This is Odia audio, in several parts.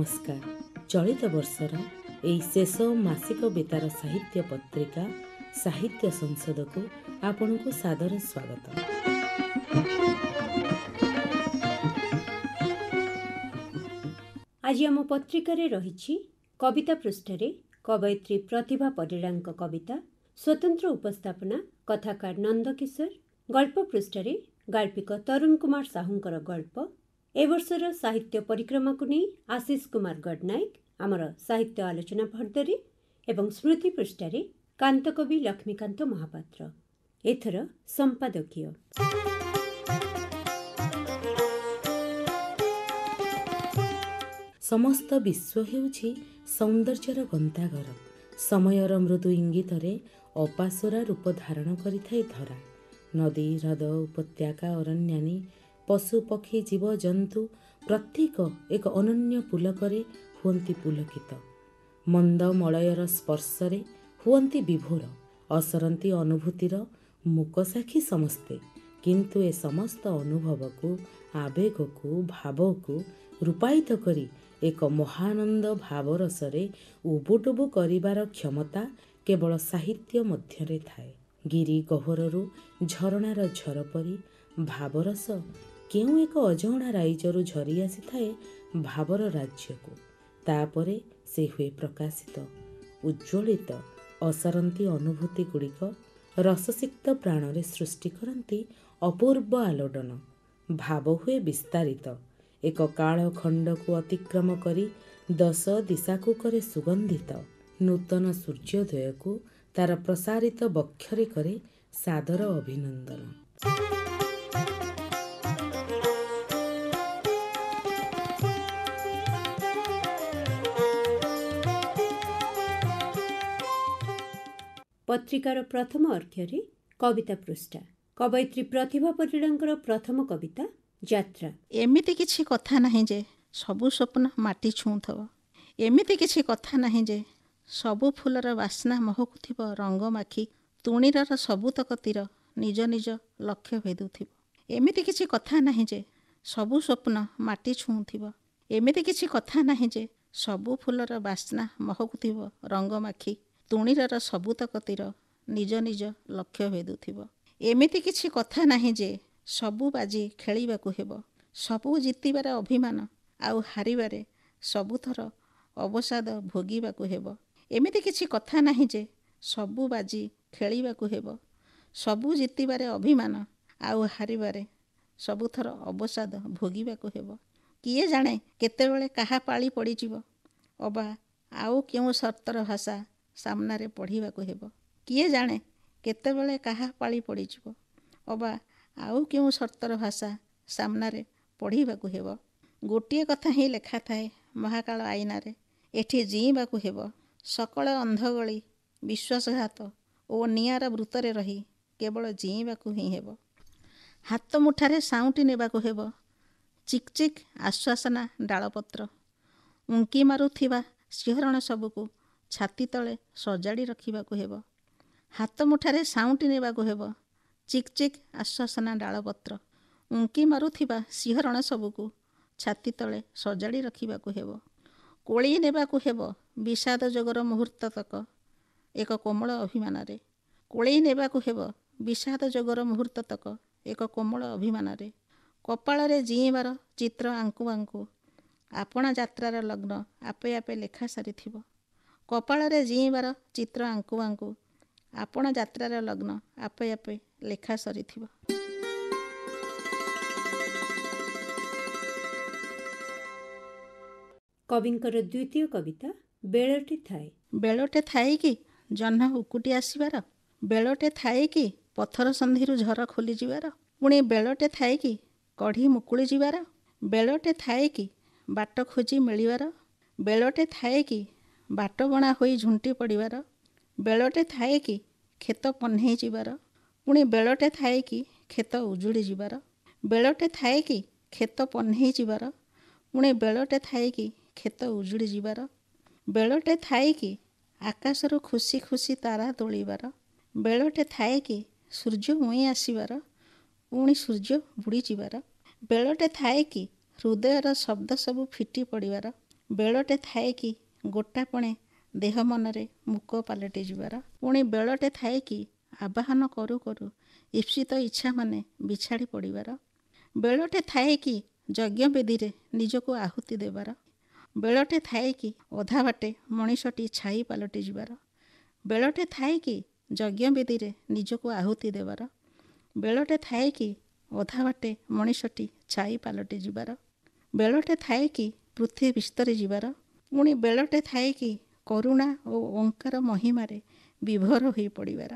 नमस्कार। चलित वर्षर एई शेष मासिक बेतार साहित्य पत्रिका साहित्य संसद को आपण को सादर स्वागत। आज आम पत्रिकार रही कविता पृष्ठरे कवयित्री प्रतिभा परिडांक कविता स्वतंत्र उपस्थापना कथाकार नंदकिशोर, गल्प पृष्ठरे गाल्पिक तरुण कुमार साहूंकर गल्प। ए वर्षर साहित्य परिक्रमा को नहीं आशीष कुमार गडनायक आमर साहित्य आलोचना पर्दरे एवं स्मृति पृष्ठरे कांतकवि लक्ष्मीकांत महापात्र। एथर संपादकीय समस्त विश्व हेउछि सौंदर्यर गंताघर। समयर मृदु इंगितरे अपासरा रूप धारण करिथाय धरा। नदी ह्रद उपत्यका अरण्यानी पशु पक्षी जीव जंतु प्रत्येक एक अनन्य पुलकरे हुअंती पुलकित। मंद मलयर स्पर्शरे हुअंती विभोर। असरंती अनुभूतिर मूकसाक्षी समस्ते, किंतु ए समस्त अनुभव को आवेग को भाव को रूपायित करी एक महानंद भावरसरे उबुटुबु करिबार क्षमता केवल साहित्य मध्यरे थाए। गिरी गह्वररू झरणार झर परी भावरस केउ एक अजणा राइजरू झरी आसी थाए भावर राज्य को। तापरे से हुए प्रकाशित उज्ज्वलित असरंती अनुभूति गुड़िक रससिक्त प्राणरे सृष्टि करती अपूर्व आलोडन। भाव हुए विस्तारित एक काल खंड को अतिक्रम करी 10 दिशा को करे सुगंधित। नूतन सूर्योदय को तार प्रसारित बक्षरे करे सादर अभिनंदन। पत्रिकार प्रथम अर्घ्य कविता पृष्ठा कवयित्री प्रतिभा परिडांकर प्रथम कविता यात्रा। एमिति किछि कथा नाही जे सबु स्वप्न माटी छुँथब। एमिति किछि कथा नाही जे सबु फुलर बास्ना महकुथिब रंग माखी तुणीरर सबुतक तीर निज निज लक्ष्य भेदुथिब। एमिति किछि कथा नाही जे सबु स्वप्न माटी छुँथिब। एमिति किछि कथा नाही जे सबु फुलर बास्ना महकुथिब रंग माखी तुणीरर सबुतक तीर निज निज लक्ष्य भेदुथिब। एमिति किछि कथा नाही जे सबु बाजी खेलिबाकु हेब। सबु जितिबार अभिमान आउ हारिबारे सबुथर अवसाद भोगिबाकु हेब। एमिति किछि कथा नाही जे सबु बाजी खेलिबाकु हेब। सबु जितिबारे अभिमान आउ हारिबारे सबुथर अवसाद भोगिबाकु हेब। किए जाने केतेबेले काहा पाଳି पड़िजिब अबा आउ केउ सर्तर भाषा सामनारे पढ़िबाकु हेब। किए जाने केतेबेले काहा पाଳି पड़िजिब अबा आउ केउ सर्तर भाषा सामनारे पढ़िबाकु हेब। गोटिए कथा ही लेखा थाए महाकाल आईनारे, एठी जीइबाकु हेब। सकल अंधगली विश्वासघात ओ नियार वृत्तरे रही केवल जीइबाकु ही हेब। हाथ मुठारे साउंटी नेबाकु हेब। चिक चिक आश्वासना डालपत्र उंकी मारुथिबा शिहरण सबुकु छाती तले सजाड़ी रखिबाकु हेब। हाथ मुठारे साउंटी नेबाकु हेब। चिक चिक आश्वासना डालपत्र उंकी मारुथिबा शिहरण सबुकु छाती तले सजाड़ी रखिबाकु हेब। कोली नेबाकु हेब विषाद जोगर मुहूर्त तक एक कोमल अभिमानरे। कोली नेबाकु हेब विषाद जोगर मुहूर्त तक एक कोमल अभिमानरे। कपाଳରେ जीइबार चित्र आंकु आंकु आपणा यात्रार लग्न आपे आपे लेखा सारिथिब। कपाଳରେ जीइबार चित्र आंकु आंकु आपणा यात्रार लग्न आपे आपे लेखा सरिथिब। कविंकर द्वितीय कविता बेलटे थाए। बेलटे थाए कि जह्न उकुटी आसिबार। बेलटे थाए कि पथर संधिरू झर खोली जिबार। पुणी बेलटे थाए कि कढ़ी मुकुली जिबार। बेलटे थाए कि बाट खोजी मिलिबार। बेलटे थाए कि बाट बणा होई झुंटी पड़िबार। बेलटे थाए कि खेत पन्हेई जिबार। पुणी बेलटे थाए कि खेत उजुड़ी जिबार। बेलटे थाए कि खेत पन्हेई जिबार। पुणी बेलटे थाए कि खेत उजुड़ी जिबार। बेलटे थाए कि आकाशरू खुशी खुशी तारा तोलिबार। बेलटे थाए कि सूर्य मुई आसिबार पुणी सूर्य बुड़ी जिबार। बेलटे थाए कि हृदयर शब्द सबु फिटी पड़िबार। ବେଳଟେ ଥାଏ କି ଗୋଟାପଣେ ଦେହ ମନରେ ମୁକ ପାଲଟି ଯିବାର। ପୁଣି ବେଳଟେ ଥାଏ କି ଆବାହନ କରୁ କରୁ ଇପ୍ସିତ ଇଚ୍ଛାମାନେ ବିଛାଡ଼ି ପଡ଼ିବାର। ବେଳଟେ ଥାଏ କି ଯଜ୍ଞବେଦୀରେ ନିଜକୁ ଆହୁତି ଦେବାର। ବେଳଟେ ଥାଏ କି ଅଧା ବାଟେ ମଣିଷଟି ଛାଇ ପାଲଟି ଯିବାର। ବେଳଟେ ଥାଏ କି ଯଜ୍ଞବେଦୀରେ ନିଜକୁ ଆହୁତି ଦେବାର। ବେଳଟେ ଥାଏ କି ଅଧା ବାଟେ ମଣିଷଟି ଛାଇ ପାଲଟି ଯିବାର। ବେଳଟେ ଥାଏ କି ପୃଥିବୀ ବିସ୍ତରି ଯିବାର। ପୁଣି ବେଳଟେ ଥାଏ କି କରୁଣା ଓ ଓଙ୍କାର ମହିମାରେ ବିଭୋର ହୋଇ ପଡ଼ିବାର।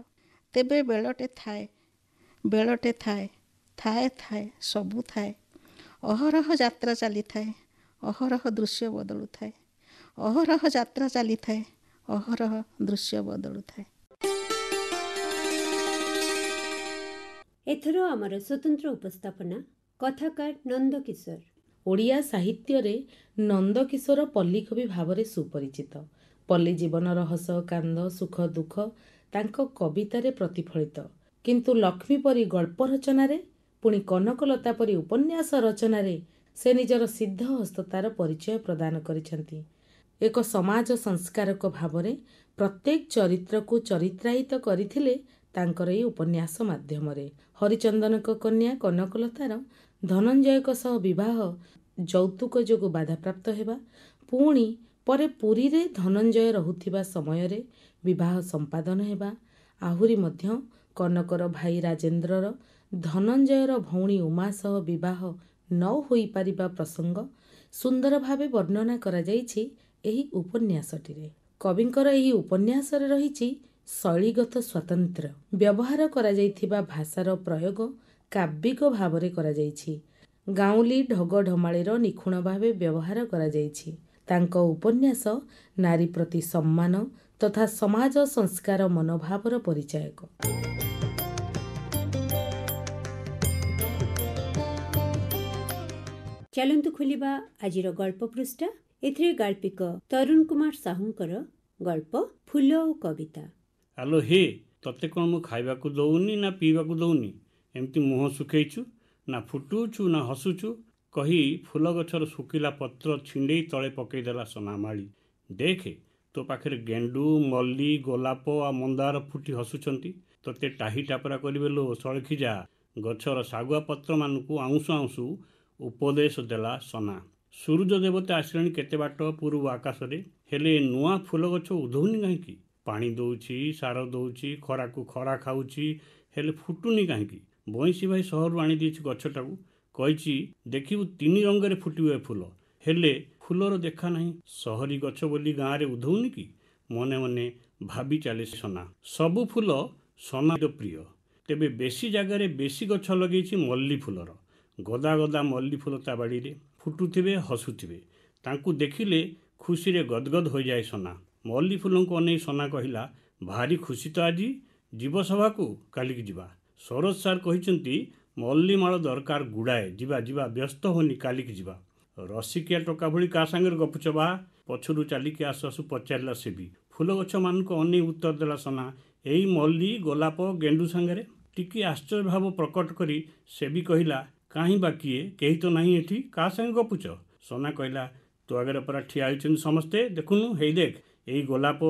ତେବେ ବେଳଟେ ଥାଏ, ବେଳଟେ ଥାଏ, ଥାଏ ଥାଏ ସବୁ ଥାଏ। ଅହରହ ଯାତ୍ରା ଚାଲିଥାଏ, ଅହରହ ଦୃଶ୍ୟ ବଦଳୁଥାଏ। ଅହରହ ଯାତ୍ରା ଚାଲିଥାଏ, ଅହରହ ଦୃଶ୍ୟ ବଦଳୁଥାଏ। ଏଥର ଆମର ସ୍ୱତନ୍ତ୍ର ଉପସ୍ଥାପନା କଥାକାର ନନ୍ଦକିଶୋର। ଓଡ଼ିଆ ସାହିତ୍ୟରେ ନନ୍ଦକିଶୋର ପଲ୍ଲୀକବି ଭାବରେ ସୁପରିଚିତ। ପଲ୍ଲୀ ଜୀବନର ହସ କାନ୍ଦ ସୁଖ ଦୁଃଖ ତାଙ୍କ କବିତାରେ ପ୍ରତିଫଳିତ। କିନ୍ତୁ ଲକ୍ଷ୍ମୀ ପରି ଗଳ୍ପ ରଚନାରେ ପୁଣି କନକଲତା ପରି ଉପନ୍ୟାସ ରଚନାରେ ସେ ନିଜର ସିଦ୍ଧ ହସ୍ତତାର ପରିଚୟ ପ୍ରଦାନ କରିଛନ୍ତି। ଏକ ସମାଜ ସଂସ୍କାରକ ଭାବରେ ପ୍ରତ୍ୟେକ ଚରିତ୍ରକୁ ଚରିତ୍ରାୟିତ କରିଥିଲେ ତାଙ୍କର ଏହି ଉପନ୍ୟାସ ମାଧ୍ୟମରେ। ହରିଚନ୍ଦନଙ୍କ କନ୍ୟା କନକଲତାର ଧନଞ୍ଜୟଙ୍କ ସହ ବିବାହ ଯୌତୁକ ଯୋଗୁଁ ବାଧାପ୍ରାପ୍ତ ହେବା, ପୁଣି ପରେ ପୁରୀରେ ଧନଞ୍ଜୟ ରହୁଥିବା ସମୟରେ ବିବାହ ସମ୍ପାଦନ ହେବା, ଆହୁରି ମଧ୍ୟ କନକର ଭାଇ ରାଜେନ୍ଦ୍ରର ଧନଞ୍ଜୟର ଭଉଣୀ ଉମା ସହ ବିବାହ ନ ହୋଇପାରିବା ପ୍ରସଙ୍ଗ ସୁନ୍ଦର ଭାବେ ବର୍ଣ୍ଣନା କରାଯାଇଛି ଏହି ଉପନ୍ୟାସଟିରେ। କବିଙ୍କର ଏହି ଉପନ୍ୟାସରେ ରହିଛି ଶୈଳୀଗତ ସ୍ୱାତନ୍ତ୍ର୍ୟ। ବ୍ୟବହାର କରାଯାଇଥିବା ଭାଷାର ପ୍ରୟୋଗ କାବ୍ୟିକ ଭାବରେ କରାଯାଇଛି। ଗାଉଁଲି ଢଗଢମାଳିର ନିଖୁଣ ଭାବେ ବ୍ୟବହାର କରାଯାଇଛି। ତାଙ୍କ ଉପନ୍ୟାସ ନାରୀ ପ୍ରତି ସମ୍ମାନ ତଥା ସମାଜ ସଂସ୍କାର ମନୋଭାବର ପରିଚାୟକ। ଚାଲନ୍ତୁ ଖୋଲିବା ଆଜିର ଗଳ୍ପ ପୃଷ୍ଠା। ଏଥିରେ ଗାଳ୍ପିକ ତରୁଣ କୁମାର ସାହୁଙ୍କର ଗଳ୍ପ ଫୁଲ ଓ କବିତା। ଆଲୋ ହେ, ତତେ କ'ଣ ମୁଁ ଖାଇବାକୁ ଦଉନି ନା ପିଇବାକୁ ଦଉନି? ଏମିତି ମୁହଁ ଶୁଖେଇଛୁ, ନା ଫୁଟୁଛୁ ନା ହସୁଛୁ? କହି ଫୁଲ ଗଛର ଶୁଖିଲା ପତ୍ର ଛିଣ୍ଡେଇ ତଳେ ପକେଇଦେଲା ସନାମାଳି। ଦେଖେ, ତୋ ପାଖରେ ଗେଣ୍ଡୁ ମଲ୍ଲୀ ଗୋଲାପ ଆଉ ମନ୍ଦାର ଫୁଟି ହସୁଛନ୍ତି। ତୋତେ ଟାହି ଟାପରା କରିବେ ଲୋ ସଳଖି ଯା। ଗଛର ଶାଗୁଆ ପତ୍ରମାନଙ୍କୁ ଆଉଁସୁ ଆଉଁସୁ ଉପଦେଶ ଦେଲା ସନା। ସୂରୁଜ ଦେବତା ଆସିଲେଣି କେତେ ବାଟ ପୂର୍ବ ଆକାଶରେ, ହେଲେ ନୂଆ ଫୁଲ ଗଛ ଉଧଉନି କାହିଁକି? ପାଣି ଦଉଛି, ସାର ଦଉଛି, ଖରାକୁ ଖରା ଖାଉଛି, ହେଲେ ଫୁଟୁନି କାହିଁକି? ବଇଁଶୀ ଭାଇ ସହରରୁ ଆଣିଦେଇଛି ଗଛଟାକୁ, କହିଛି ଦେଖିବୁ 3 ରଙ୍ଗରେ ଫୁଟିବ ଏ ଫୁଲ, ହେଲେ ଫୁଲର ଦେଖା ନାହିଁ। ସହରୀ ଗଛ ବୋଲି ଗାଁରେ ଉଧଉନି କି? ମନେ ମନେ ଭାବି ଚାଲେ ସନା। ସବୁ ଫୁଲ ସନାର ପ୍ରିୟ, ତେବେ ବେଶୀ ଜାଗାରେ ବେଶୀ ଗଛ ଲଗେଇଛି ମଲ୍ଲୀ ଫୁଲର। ଗଦା ଗଦା ମଲ୍ଲୀ ଫୁଲ ତା ବାଡ଼ିରେ ଫୁଟୁଥିବେ, ହସୁଥିବେ। ତାଙ୍କୁ ଦେଖିଲେ ଖୁସିରେ ଗଦଗଦ ହୋଇଯାଏ ସନା। ମଲ୍ଲୀ ଫୁଲଙ୍କୁ ଅନେଇ ସନା କହିଲା, ଭାରି ଖୁସି ତ ଆଜି, ଯିବ ସଭାକୁ? କାଲିକି ଯିବା। ସରୋଜ ସାର୍ କହିଛନ୍ତି ମଲ୍ଲୀ ମାଳ ଦରକାର ଗୁଡ଼ାଏ, ଯିବା ଯିବା, ବ୍ୟସ୍ତ ହୋନି, କାଲିକି ଯିବା। ରସିକିଆ ଟୋକା ଭଳି କାହା ସାଙ୍ଗରେ ଗପୁଛ ବା? ପଛରୁ ଚାଲିକି ଆସୁ ଆସୁ ପଚାରିଲା ସେ ବି। ଫୁଲ ଗଛମାନଙ୍କୁ ଅନେଇ ଉତ୍ତର ଦେଲା ସନା, ଏଇ ମଲ୍ଲୀ ଗୋଲାପ ଗେଣ୍ଡୁ ସାଙ୍ଗରେ। ଟିକିଏ ଆଶ୍ଚର୍ଯ୍ୟ ଭାବ ପ୍ରକଟ କରି ସେ ବି କହିଲା, କାହିଁ ବା କିଏ? କେହି ତ ନାହିଁ ଏଠି, କାହା ସାଙ୍ଗେ ଗପୁଛ? ସନା କହିଲା, ତୋ ଆଗରେ ପରା ଠିଆ ହୋଇଛନ୍ତି ସମସ୍ତେ, ଦେଖୁନୁ, ହେଇ ଦେଖ, ଏଇ ଗୋଲାପ,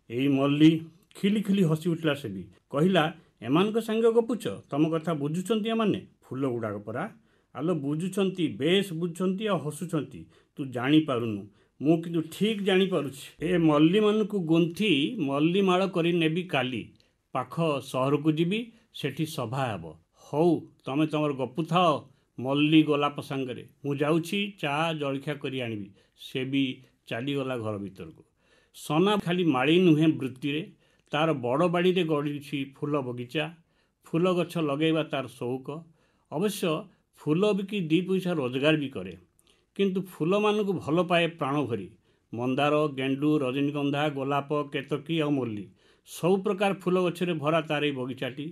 ଏଇ ମଲ୍ଲୀ। ଖିଲି ଖିଲି ହସି ଉଠିଲା ସେ ବି। କହିଲା, ଏମାନଙ୍କ ସାଙ୍ଗେ ଗପୁଛ? ତମ କଥା ବୁଝୁଛନ୍ତି ଏମାନେ? ଫୁଲ ଗୁଡ଼ାକ ପରା। ଆଲୋ ବୁଝୁଛନ୍ତି, ବେଶ ବୁଝୁଛନ୍ତି ଆଉ ହସୁଛନ୍ତି। ତୁ ଜାଣିପାରୁନୁ, ମୁଁ କିନ୍ତୁ ଠିକ୍ ଜାଣିପାରୁଛି। ଏ ମଲ୍ଲୀମାନଙ୍କୁ ଗୁନ୍ଥି ମଲ୍ଲୀ ମାଳ କରି ନେବି କାଲି। ପାଖ ସହରକୁ ଯିବି, ସେଠି ସଭା ହେବ। ହଉ, ତମେ ତମର ଗପୁଥାଅ ମଲ୍ଲୀ ଗୋଲାପ ସାଙ୍ଗରେ, ମୁଁ ଯାଉଛି ଚା ଜଳଖିଆ କରି ଆଣିବି। ସେ ବି ଚାଲିଗଲା ଘର ଭିତରକୁ। ସନା ଖାଲି ମାଳି ନୁହେଁ ବୃତ୍ତିରେ, ତାର ବଡ଼ ବାଡ଼ିରେ ଗଢ଼ିଛି ଫୁଲ ବଗିଚା। ଫୁଲ ଗଛ ଲଗାଇବା ତାର ସଉକ। ଅବଶ୍ୟ ଫୁଲ ବିକି 2 ପଇସା ରୋଜଗାର ବି କରେ। କିନ୍ତୁ ଫୁଲମାନଙ୍କୁ ଭଲ ପାଏ ପ୍ରାଣ ଭରି। ମନ୍ଦାର, ଗେଣ୍ଡୁ, ରଜନୀଗନ୍ଧା, ଗୋଲାପ, କେତକୀ ଆଉ ମଲ୍ଲୀ, ସବୁ ପ୍ରକାର ଫୁଲ ଗଛରେ ଭରା ତାର ଏଇ ବଗିଚାଟି।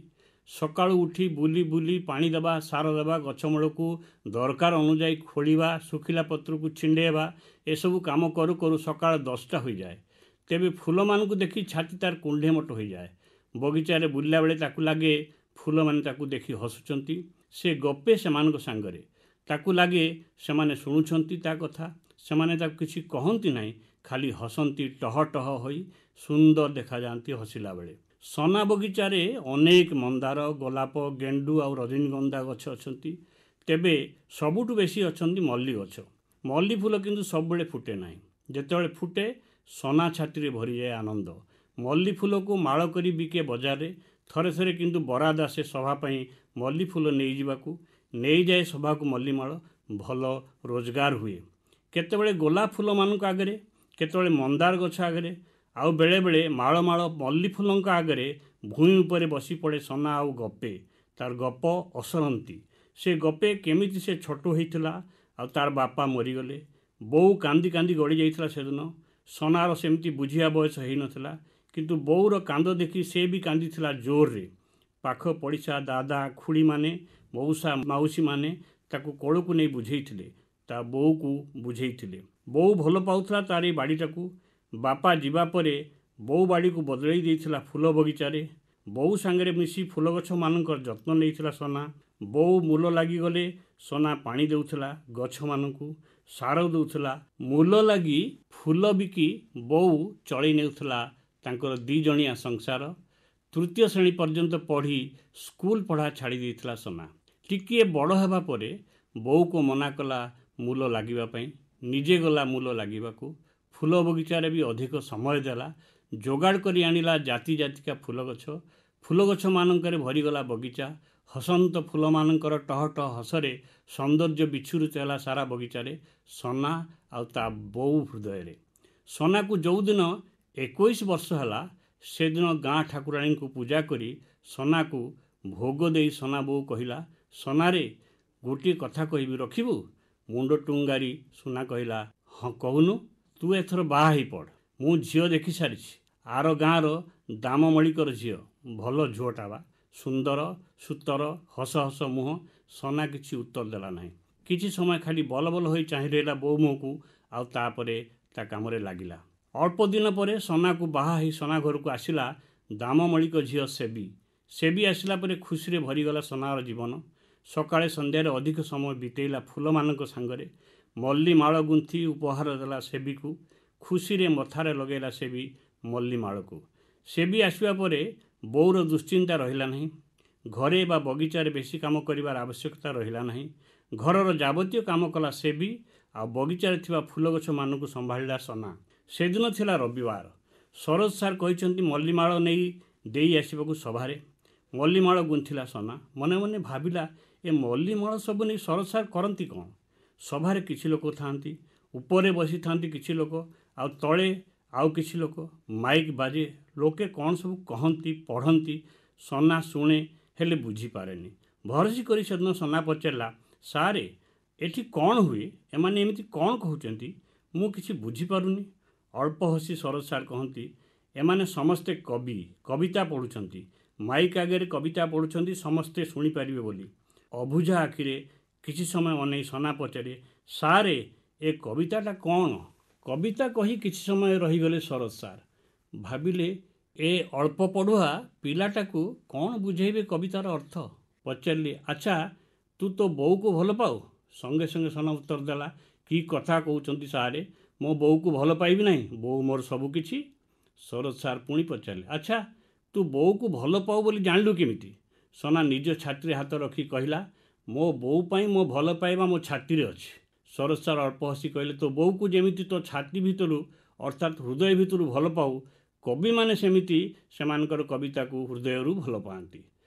ସକାଳୁ ଉଠି ବୁଲି ବୁଲି ପାଣି ଦେବା, ସାର ଦେବା, ଗଛମୂଳକୁ ଦରକାର ଅନୁଯାୟୀ ଖୋଳିବା, ଶୁଖିଲା ପତ୍ରକୁ ଛିଣ୍ଡେଇବା, ଏସବୁ କାମ କରୁ କରୁ ସକାଳ 10ଟା ହୋଇଯାଏ। ତେବେ ଫୁଲମାନଙ୍କୁ ଦେଖି ଛାତି ତାର କୁଣ୍ଢେ ମୋଟ ହୋଇଯାଏ। ବଗିଚାରେ ବୁଲିଲା ବେଳେ ତାକୁ ଲାଗେ ଫୁଲମାନେ ତାକୁ ଦେଖି ହସୁଛନ୍ତି। ସେ ଗପେ ସେମାନଙ୍କ ସାଙ୍ଗରେ। ତାକୁ ଲାଗେ ସେମାନେ ଶୁଣୁଛନ୍ତି ତା କଥା। ସେମାନେ ତାକୁ କିଛି କହନ୍ତି ନାହିଁ, ଖାଲି ହସନ୍ତି ଟହ ଟହ ହୋଇ ସୁନ୍ଦର ଦେଖାଯାଆନ୍ତି ହସିଲା ବେଳେ। ସନା ବଗିଚାରେ ଅନେକ ମନ୍ଦାର, ଗୋଲାପ, ଗେଣ୍ଡୁ ଆଉ ରଜନୀଗନ୍ଧା ଗଛ ଅଛନ୍ତି। ତେବେ ସବୁଠୁ ବେଶୀ ଅଛନ୍ତି ମଲ୍ଲି ଗଛ। ମଲ୍ଲି ଫୁଲ କିନ୍ତୁ ସବୁବେଳେ ଫୁଟେ ନାହିଁ। ଯେତେବେଳେ ଫୁଟେ ସନା ଛାତିରେ ଭରିଯାଏ ଆନନ୍ଦ। ମଲ୍ଲି ଫୁଲକୁ ମାଳ କରି ବିକେ ବଜାରରେ। ଥରେ ଥରେ କିନ୍ତୁ ବରାଦ ଆସେ ସଭା ପାଇଁ ମଲ୍ଲି ଫୁଲ ନେଇଯିବାକୁ। ନେଇଯାଏ ସଭାକୁ ମଲ୍ଲିମାଳ, ଭଲ ରୋଜଗାର ହୁଏ। କେତେବେଳେ ଗୋଲାପ ଫୁଲମାନଙ୍କ ଆଗରେ, କେତେବେଳେ ମନ୍ଦାର ଗଛ ଆଗରେ, ଆଉ ବେଳେବେଳେ ମାଳ ମାଳ ମଲ୍ଲି ଫୁଲଙ୍କ ଆଗରେ ଭୂଇଁ ଉପରେ ବସି ପଡ଼େ ସନା ଆଉ ଗପେ। ତାର ଗପ ଅସରନ୍ତି। ସେ ଗପେ କେମିତି ସେ ଛୋଟ ହୋଇଥିଲା ଆଉ ତାର ବାପା ମରିଗଲେ। ବୋଉ କାନ୍ଦି କାନ୍ଦି ଗଡ଼ି ଯାଇଥିଲା ସେଦିନ। ସନାର ସେମିତି ବୁଝିବା ବୟସ ହେଇନଥିଲା, କିନ୍ତୁ ବୋଉର କାନ୍ଦ ଦେଖି ସେ ବି କାନ୍ଦିଥିଲା ଜୋରରେ। ପାଖ ପଡ଼ିଶା ଦାଦା ଖୁଡ଼ିମାନେ, ମଉସା ମାଉସୀମାନେ ତାକୁ କୋଳକୁ ନେଇ ବୁଝେଇଥିଲେ, ତା ବୋଉକୁ ବୁଝେଇଥିଲେ। ବୋଉ ଭଲ ପାଉଥିଲା ତାର ଏଇ ବାଡ଼ିଟାକୁ। ବାପା ଯିବା ପରେ ବୋଉ ବାଡ଼ିକୁ ବଦଳେଇ ଦେଇଥିଲା ଫୁଲ ବଗିଚାରେ। ବୋଉ ସାଙ୍ଗରେ ମିଶି ଫୁଲ ଗଛମାନଙ୍କର ଯତ୍ନ ନେଇଥିଲା ସନା। ବୋଉ ମୂଲ ଲାଗିଗଲେ ସନା ପାଣି ଦେଉଥିଲା ଗଛମାନଙ୍କୁ, ସାର ଦେଉଥିଲା। ମୂଲ ଲାଗି ଫୁଲ ବିକି ବୋଉ ଚଳେଇ ନେଉଥିଲା ତାଙ୍କର 2 ଜଣିଆ ସଂସାର। 3ୟ ଶ୍ରେଣୀ ପର୍ଯ୍ୟନ୍ତ ପଢ଼ି ସ୍କୁଲ ପଢ଼ା ଛାଡ଼ି ଦେଇଥିଲା ସନା। ଟିକିଏ ବଡ଼ ହେବା ପରେ ବୋଉକୁ ମନା କଲା ମୂଲ ଲାଗିବା ପାଇଁ। ନିଜେ ଗଲା ମୂଲ ଲାଗିବାକୁ। ଫୁଲ ବଗିଚାରେ ବି ଅଧିକ ସମୟ ଦେଲା। ଯୋଗାଡ଼ କରି ଆଣିଲା ଜାତି ଜାତିକା ଫୁଲ ଗଛ। ଫୁଲ ଗଛମାନଙ୍କରେ ଭରିଗଲା ବଗିଚା। ହସନ୍ତ ଫୁଲମାନଙ୍କର ଟହ ଟହ ହସରେ ସୌନ୍ଦର୍ଯ୍ୟ ବିଚ୍ଛୁରିତ ହେଲା ସାରା ବଗିଚାରେ, ସନା ଆଉ ତା ବୋଉ ହୃଦୟରେ। ସନାକୁ ଯେଉଁଦିନ 21 ବର୍ଷ ହେଲା, ସେଦିନ ଗାଁ ଠାକୁରାଣୀଙ୍କୁ ପୂଜା କରି ସନାକୁ ଭୋଗ ଦେଇ ସନା ବୋଉ କହିଲା, ସନାରେ ଗୋଟିଏ କଥା କହିବି, ରଖିବୁ? ମୁଣ୍ଡ ଟୁଙ୍ଗାରି ସୁନା କହିଲା, ହଁ କହୁନୁ। ତୁ ଏଥର ବାହା ହେଇ ପଡ଼। ମୁଁ ଝିଅ ଦେଖି ସାରିଛି। ଆର ଗାଁର ଦାମମଳିକର ଝିଅ। ଭଲ ଝୁଅଟା ବା, ସୁନ୍ଦର, ସୁତର, ହସ ହସ ମୁହଁ। ସନା କିଛି ଉତ୍ତର ଦେଲା ନାହିଁ। କିଛି ସମୟ ଖାଲି ବଲ ବଲ ହୋଇ ଚାହିଁ ରହିଲା ବୋଉ ମୁହଁକୁ, ଆଉ ତାପରେ ତା କାମରେ ଲାଗିଲା। ଅଳ୍ପ ଦିନ ପରେ ସନାକୁ ବାହା ହେଇ ସନା ଘରକୁ ଆସିଲା ଦାମମଳିକ ଝିଅ ସେବି। ସେବି ଆସିଲା ପରେ ଖୁସିରେ ଭରିଗଲା ସନାର ଜୀବନ। ସକାଳେ ସନ୍ଧ୍ୟାରେ ଅଧିକ ସମୟ ବିତେଇଲା ଫୁଲମାନଙ୍କ ସାଙ୍ଗରେ। ମଲ୍ଲି ମାଳ ଗୁନ୍ଥି ଉପହାର ଦେଲା ସେବିକୁ। ଖୁସିରେ ମଥାରେ ଲଗେଇଲା ସେବି ମଲ୍ଲି ମାଳକୁ। ସେବି ଆସିବା ପରେ ବୋଉର ଦୁଶ୍ଚିନ୍ତା ରହିଲା ନାହିଁ। ଘରେ ବା ବଗିଚାରେ ବେଶୀ କାମ କରିବାର ଆବଶ୍ୟକତା ରହିଲା ନାହିଁ। ଘରର ଯାବତୀୟ କାମ କଲା ସେବି, ଆଉ ବଗିଚାରେ ଥିବା ଫୁଲ ଗଛମାନଙ୍କୁ ସମ୍ଭାଳିଲା ସନା। ସେଦିନ ଥିଲା ରବିବାର। ସରୋଜ ସାର୍ କହିଛନ୍ତି ମଲ୍ଲିମାଳ ନେଇ ଦେଇ ଆସିବାକୁ ସଭାରେ। ମଲ୍ଲିମାଳ ଗୁନ୍ଥିଲା ସନା। ମନେ ମନେ ଭାବିଲା, ଏ ମଲ୍ଲିମାଳ ସବୁ ନେଇ ସରୋଜ ସାର୍ କରନ୍ତି କ'ଣ? ସଭାରେ କିଛି ଲୋକ ଥାଆନ୍ତି, ଉପରେ ବସିଥାନ୍ତି କିଛି ଲୋକ, ଆଉ ତଳେ ଆଉ କିଛି ଲୋକ। ମାଇକ୍ ବାଜେ, ଲୋକେ କ'ଣ ସବୁ କହନ୍ତି, ପଢ଼ନ୍ତି। ସନା ଶୁଣେ, ହେଲେ ବୁଝିପାରେନି। ଭରସି କରି ସେଦିନ ସନା ପଚାରିଲା, ସାରେ ଏଠି କ'ଣ ହୁଏ? ଏମାନେ ଏମିତି କ'ଣ କହୁଛନ୍ତି? ମୁଁ କିଛି ବୁଝିପାରୁନି। ଅଳ୍ପ ହସି ସରୋଜ ସାର୍ କହନ୍ତି, ଏମାନେ ସମସ୍ତେ କବି, କବିତା ପଢ଼ୁଛନ୍ତି। ମାଇକ୍ ଆଗରେ କବିତା ପଢ଼ୁଛନ୍ତି, ସମସ୍ତେ ଶୁଣିପାରିବେ ବୋଲି। ଅବୁଝା ଆଖିରେ କିଛି ସମୟ ଅନେଇ ସନା ପଚାରେ, ସାରେ ଏ କବିତାଟା କ'ଣ? କବିତା କହି କିଛି ସମୟ ରହିଗଲେ ସରୋଜ ସାର୍। ଭାବିଲେ, ଏ ଅଳ୍ପ ପଢ଼ୁଆ ପିଲାଟାକୁ କ'ଣ ବୁଝେଇବେ କବିତାର ଅର୍ଥ। ପଚାରିଲେ, ଆଚ୍ଛା ତୁ ତୋ ବୋଉକୁ ଭଲ ପାଉ? ସଙ୍ଗେ ସଙ୍ଗେ ସନା ଉତ୍ତର ଦେଲା, କି କଥା କହୁଛନ୍ତି ସାରେ, ମୋ ବୋଉକୁ ଭଲ ପାଇବି ନାହିଁ? ବୋଉ ମୋର ସବୁ କିଛି। ସରୋଜ ସାର୍ ପୁଣି ପଚାରିଲେ, ଆଚ୍ଛା ତୁ ବୋଉକୁ ଭଲ ପାଉ ବୋଲି ଜାଣିଲୁ କେମିତି? ସନା ନିଜ ଛାତିରେ ହାତ ରଖି କହିଲା, ମୋ ବୋଉ ପାଇଁ ମୋ ଭଲ ପାଇବା ମୋ ଛାତିରେ ଅଛି। ସରୋଜ ସାର୍ ଅଳ୍ପ ହସି କହିଲେ, ତୋ ବୋଉକୁ ଯେମିତି ତୋ ଛାତି ଭିତରୁ ଅର୍ଥାତ୍ ହୃଦୟ ଭିତରୁ ଭଲ ପାଉ, କବିମାନେ ସେମିତି ସେମାନଙ୍କର କବିତାକୁ ହୃଦୟରୁ ଭଲ ପାଆନ୍ତି।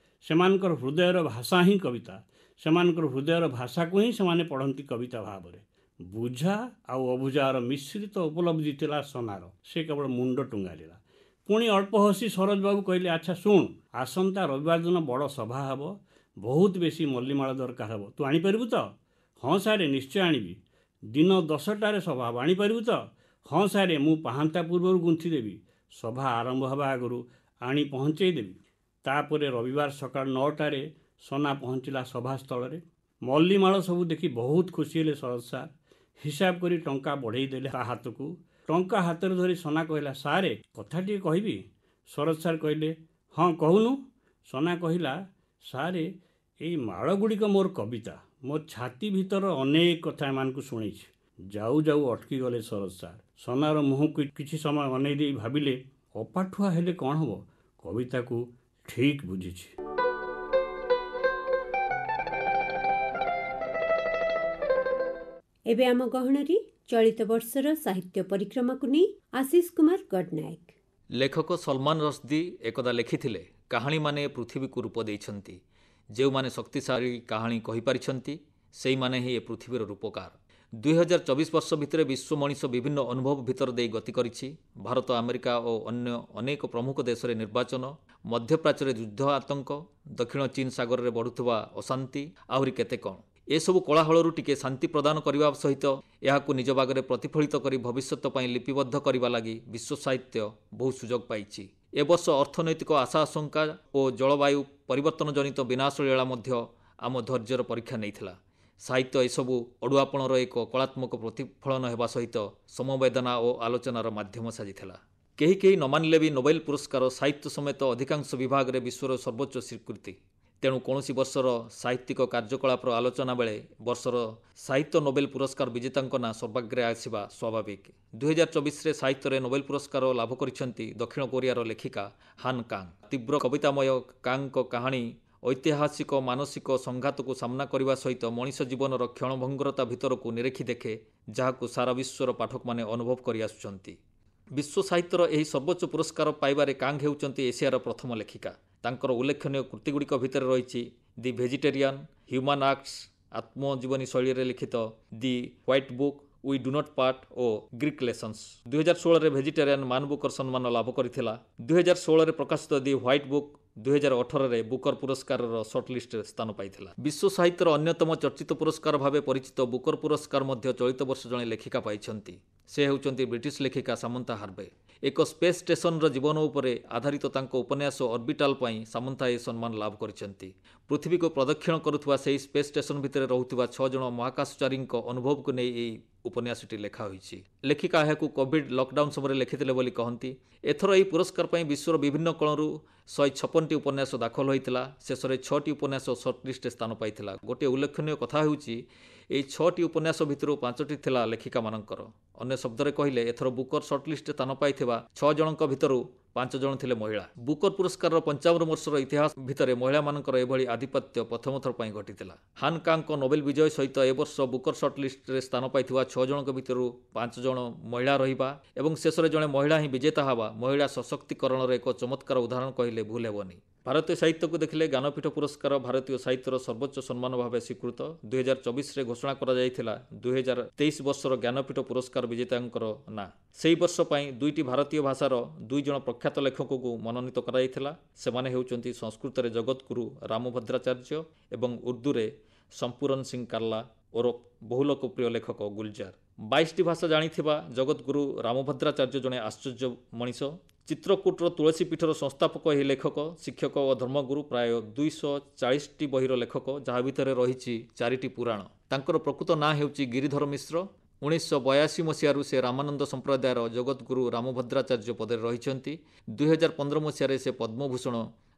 ସେମାନଙ୍କର ହୃଦୟର ଭାଷା ହିଁ କବିତା। ସେମାନଙ୍କର ହୃଦୟର ଭାଷାକୁ ହିଁ ସେମାନେ ପଢ଼ନ୍ତି କବିତା ଭାବରେ। ବୁଝା ଆଉ ଅବୁଝାର ମିଶ୍ରିତ ଉପଲବ୍ଧି ଥିଲା ସନାର। ସେ କେବଳ ମୁଣ୍ଡ ଟୁଙ୍ଗାରିଲା। ପୁଣି ଅଳ୍ପ ହସି ସରୋଜ ବାବୁ କହିଲେ, ଆଚ୍ଛା ଶୁଣ, ଆସନ୍ତା ରବିବାର ଦିନ ବଡ଼ ସଭା ହେବ। ବହୁତ ବେଶୀ ମଲ୍ଲିମାଳ ଦରକାର ହେବ। ତୁ ଆଣିପାରିବୁ ତ? ହଁ ସାରେ, ନିଶ୍ଚୟ ଆଣିବି। ଦିନ 10ଟାରେ ସଭା ହେବ, ଆଣିପାରିବୁ ତ? ହଁ ସାରେ, ମୁଁ ପାହାନ୍ତା ପୂର୍ବରୁ ଗୁନ୍ଥିଦେବି। ସଭା ଆରମ୍ଭ ହେବା ଆଗରୁ ଆଣି ପହଞ୍ଚେଇ ଦେବି। ତାପରେ ରବିବାର ସକାଳ 9ଟାରେ ସନା ପହଞ୍ଚିଲା ସଭାସ୍ଥଳରେ। ମଲ୍ଲିମାଳ ସବୁ ଦେଖି ବହୁତ ଖୁସି ହେଲେ ସରୋଜ ସାର୍। ହିସାବ କରି ଟଙ୍କା ବଢ଼େଇ ଦେଲେ ତା ହାତକୁ। ଟଙ୍କା ହାତରେ ଧରି ସନା କହିଲା, ସାରେ କଥାଟିଏ କହିବି? ସରୋଜ ସାର୍ କହିଲେ, ହଁ କହୁନୁ। ସନା କହିଲା, ସାରେ ଏଇ ମାଳଗୁଡ଼ିକ ମୋର କବିତା। ମୋ ଛାତି ଭିତର ଅନେକ କଥା ଏମାନଙ୍କୁ ଶୁଣେଇଛି। ଯାଉ ଯାଉ ଅଟକିଗଲେ ଶରତ ସାର୍। ସନାର ମୁହଁକୁ କିଛି ସମୟ ଅନେଇ ଦେଇ ଭାବିଲେ, ଅପାଠୁଆ ହେଲେ କ'ଣ ହେବ, କବିତାକୁ ଠିକ୍ ବୁଝିଛି। ଏବେ ଆମ ଗହଣରେ ଚଳିତ ବର୍ଷର ସାହିତ୍ୟ ପରିକ୍ରମାକୁ ନେଇ ଆଶିଷ କୁମାର ଗଡ଼ନାୟକ। ଲେଖକ ସଲମାନ ରଶଦି ଏକଦା ଲେଖିଥିଲେ, କାହାଣୀମାନେ ପୃଥିବୀକୁ ରୂପ ଦେଇଛନ୍ତି। ଯେଉଁମାନେ ଶକ୍ତିଶାଳୀ କାହାଣୀ କହିପାରିଛନ୍ତି ସେଇମାନେ ହିଁ ଏ ପୃଥିବୀର ରୂପକାର। 2024 ବର୍ଷ ଭିତରେ ବିଶ୍ୱ ମଣିଷ ବିଭିନ୍ନ ଅନୁଭବ ଭିତର ଦେଇ ଗତି କରିଛି। ଭାରତ, ଆମେରିକା ଓ ଅନ୍ୟ ଅନେକ ପ୍ରମୁଖ ଦେଶରେ ନିର୍ବାଚନ, ମଧ୍ୟପ୍ରାଚ୍ୟରେ ଯୁଦ୍ଧ, ଆତଙ୍କ, ଦକ୍ଷିଣ ଚୀନ ସାଗରରେ ବଢ଼ୁଥିବା ଅଶାନ୍ତି, ଆହୁରି କେତେ କ'ଣ। ଏସବୁ କୋଳାହଳରୁ ଟିକେ ଶାନ୍ତି ପ୍ରଦାନ କରିବା ସହିତ ଏହାକୁ ନିଜ ବାଗରେ ପ୍ରତିଫଳିତ କରି ଭବିଷ୍ୟତ ପାଇଁ ଲିପିବଦ୍ଧ କରିବା ଲାଗି ବିଶ୍ୱ ସାହିତ୍ୟ ବହୁ ସୁଯୋଗ ପାଇଛି। ଏ ବର୍ଷ ଅର୍ଥନୈତିକ ଆଶା ଆଶଙ୍କା ଓ ଜଳବାୟୁ ପରିବର୍ତ୍ତନ ଜନିତ ବିନାଶ ଲୀଳା ମଧ୍ୟ ଆମ ଧୈର୍ଯ୍ୟର ପରୀକ୍ଷା ନେଇଥିଲା। ସାହିତ୍ୟ ଏସବୁ ଅଡ଼ୁଆପଣର ଏକ କଳାତ୍ମକ ପ୍ରତିଫଳନ ହେବା ସହିତ ସମବେଦନା ଓ ଆଲୋଚନାର ମାଧ୍ୟମ ସାଜିଥିଲା। କେହି କେହି ନ ମାନିଲେ ବି ନୋବେଲ ପୁରସ୍କାର ସାହିତ୍ୟ ସମେତ ଅଧିକାଂଶ ବିଭାଗରେ ବିଶ୍ୱର ସର୍ବୋଚ୍ଚ ସ୍ୱୀକୃତି। ତେଣୁ କୌଣସି ବର୍ଷର ସାହିତ୍ୟିକ କାର୍ଯ୍ୟକଳାପର ଆଲୋଚନା ବେଳେ ବର୍ଷର ସାହିତ୍ୟ ନୋବେଲ ପୁରସ୍କାର ବିଜେତାଙ୍କ ନାଁ ସର୍ବାଗ୍ରେ ଆସିବା ସ୍ୱାଭାବିକ। 2024ରେ ସାହିତ୍ୟରେ ନୋବେଲ ପୁରସ୍କାର ଲାଭ କରିଛନ୍ତି ଦକ୍ଷିଣ କୋରିଆର ଲେଖିକା ହାନ୍ କାଙ୍ଗ। ତୀବ୍ର କବିତାମୟ କାଙ୍ଗଙ୍କ କାହାଣୀ ଐତିହାସିକ ମାନସିକ ସଂଘାତକୁ ସାମ୍ନା କରିବା ସହିତ ମଣିଷ ଜୀବନର କ୍ଷଣଭଙ୍ଗୁରତା ଭିତରକୁ ନିରେଖି ଦେଖେ, ଯାହାକୁ ସାରା ବିଶ୍ୱର ପାଠକମାନେ ଅନୁଭବ କରି ଆସୁଛନ୍ତି। ବିଶ୍ୱ ସାହିତ୍ୟର ଏହି ସର୍ବୋଚ୍ଚ ପୁରସ୍କାର ପାଇବାରେ କାଙ୍ଗ ହେଉଛନ୍ତି ଏସିଆର ପ୍ରଥମ ଲେଖିକା। ତାଙ୍କର ଉଲ୍ଲେଖନୀୟ କୃତିଗୁଡ଼ିକ ଭିତରେ ରହିଛି ଦି ଭେଜିଟେରିଆନ୍, ହ୍ୟୁମାନ୍ ଆକ୍ଟସ୍, ଆତ୍ମଜୀବନୀ ଶୈଳୀରେ ଲିଖିତ The White Book, We Do Not Part ଓ ଗ୍ରୀକ୍ ଲେସନ୍ସ। 2016ରେ ଭେଜିଟେରିଆନ୍ ମାନ ବୁକର ସମ୍ମାନ ଲାଭ କରିଥିଲା। 2016ରେ ପ୍ରକାଶିତ ଦି ହ୍ୱାଇଟ୍ ବୁକ୍ 2018ରେ ବୁକର ପୁରସ୍କାରର ସର୍ଟଲିଷ୍ଟରେ ସ୍ଥାନ ପାଇଥିଲା। ବିଶ୍ୱ ସାହିତ୍ୟର ଅନ୍ୟତମ ଚର୍ଚ୍ଚିତ ପୁରସ୍କାର ଭାବେ ପରିଚିତ ବୁକର ପୁରସ୍କାର ମଧ୍ୟ ଚଳିତ ବର୍ଷ ଜଣେ ଲେଖିକା ପାଇଛନ୍ତି। ସେ ହେଉଛନ୍ତି ବ୍ରିଟିଶ ଲେଖିକା ସାମନ୍ଥା ହାର୍ଭେ। ଏକ ସ୍ପେସ୍ ଷ୍ଟେସନର ଜୀବନ ଉପରେ ଆଧାରିତ ତାଙ୍କ ଉପନ୍ୟାସ ଅର୍ବିଟାଲ ପାଇଁ ସାମନ୍ଥା ଏ ସମ୍ମାନ ଲାଭ କରିଛନ୍ତି। ପୃଥିବୀକୁ ପ୍ରଦକ୍ଷିଣ କରୁଥିବା ସେହି ସ୍ପେସ୍ ଷ୍ଟେସନ ଭିତରେ ରହୁଥିବା 6 ଜଣ ମହାକାଶଚାରୀଙ୍କ ଅନୁଭବକୁ ନେଇ ଏହି ଉପନ୍ୟାସଟି ଲେଖା ହୋଇଛି। ଲେଖିକା ଏହାକୁ କୋଭିଡ୍ ଲକଡାଉନ୍ ସମୟରେ ଲେଖିଥିଲେ ବୋଲି କହନ୍ତି। ଏଥର ଏହି ପୁରସ୍କାର ପାଇଁ ବିଶ୍ୱର ବିଭିନ୍ନ କୋଣରୁ 156ଟି ଉପନ୍ୟାସ ଦାଖଲ ହୋଇଥିଲା। ଶେଷରେ 6ଟି ଉପନ୍ୟାସ ସର୍ଟଲିଷ୍ଟରେ ସ୍ଥାନ ପାଇଥିଲା। ଗୋଟିଏ ଉଲ୍ଲେଖନୀୟ କଥା ହେଉଛି, ଏହି 6ଟି ଉପନ୍ୟାସ ଭିତରୁ 5ଟି ଥିଲା ଲେଖିକାମାନଙ୍କର। ଅନ୍ୟ ଶବ୍ଦରେ କହିଲେ, ଏଥର ବୁକର ସର୍ଟଲିଷ୍ଟରେ ସ୍ଥାନ ପାଇଥିବା 6 ଜଣଙ୍କ ଭିତରୁ 5 ଜଣ ଥିଲେ ମହିଳା। ବୁକର ପୁରସ୍କାରର 55 ବର୍ଷର ଇତିହାସ ଭିତରେ ମହିଳାମାନଙ୍କର ଏଭଳି ଆଧିପତ୍ୟ ପ୍ରଥମ ଥର ପାଇଁ ଘଟିଥିଲା। ହାନ୍ କାଙ୍ଗଙ୍କ ନୋବେଲ ବିଜୟ ସହିତ ଏ ବର୍ଷ ବୁକର ସର୍ଟଲିଷ୍ଟରେ ସ୍ଥାନ ପାଇଥିବା 6 ଜଣଙ୍କ ଭିତରୁ 5 ଜଣ ମହିଳା ରହିବା ଏବଂ ଶେଷରେ ଜଣେ ମହିଳା ହିଁ ବିଜେତା ହେବା ମହିଳା ସଶକ୍ତିକରଣର ଏକ ଚମତ୍କାର ଉଦାହରଣ କହିଲେ ଭୁଲ ହେବନି। ଭାରତୀୟ ସାହିତ୍ୟକୁ ଦେଖିଲେ ଜ୍ଞାନପୀଠ ପୁରସ୍କାର ଭାରତୀୟ ସାହିତ୍ୟର ସର୍ବୋଚ୍ଚ ସମ୍ମାନ ଭାବେ ସ୍ୱୀକୃତ। 2024ରେ ଘୋଷଣା କରାଯାଇଥିଲା 2023 ବର୍ଷର ଜ୍ଞାନପୀଠ ପୁରସ୍କାର ବିଜେତାଙ୍କର ନାଁ। ସେହି ବର୍ଷ ପାଇଁ 2ଟି ଭାରତୀୟ ଭାଷାର 2 ଜଣ ପ୍ରଖ୍ୟାତ ଲେଖକଙ୍କୁ ମନୋନୀତ କରାଯାଇଥିଲା। ସେମାନେ ହେଉଛନ୍ତି ସଂସ୍କୃତରେ ଜଗତଗୁରୁ ରାମଭଦ୍ରାଚାର୍ଯ୍ୟ ଏବଂ ଉର୍ଦ୍ଦୁରେ ସମ୍ପୁରନ ସିଂ କାର୍ଲା ଓରଫ ବହୁ ଲୋକପ୍ରିୟ ଲେଖକ ଗୁଲଜାର। 22ଟି ଭାଷା ଜାଣିଥିବା ଜଗତଗୁରୁ ରାମଭଦ୍ରାଚାର୍ଯ୍ୟ ଜଣେ ଆଶ୍ଚର୍ଯ୍ୟ ମଣିଷ। ଚିତ୍ରକୂଟର ତୁଳସୀ ପୀଠର ସଂସ୍ଥାପକ ଏହି ଲେଖକ, ଶିକ୍ଷକ ଓ ଧର୍ମଗୁରୁ। ପ୍ରାୟ 240ଟି ବହିର ଲେଖକ, ଯାହା ଭିତରେ ରହିଛି 4ଟି ପୁରାଣ। ତାଙ୍କର ପ୍ରକୃତ ନାଁ ହେଉଛି ଗିରିଧର ମିଶ୍ର। 1982 ମସିହାରୁ ସେ ରାମାନନ୍ଦ ସମ୍ପ୍ରଦାୟର ଜଗତଗୁରୁ ରାମଭଦ୍ରାଚାର୍ଯ୍ୟ ପଦରେ ରହିଛନ୍ତି। 2015 ମସିହାରେ ସେ ପଦ୍ମଭୂଷଣ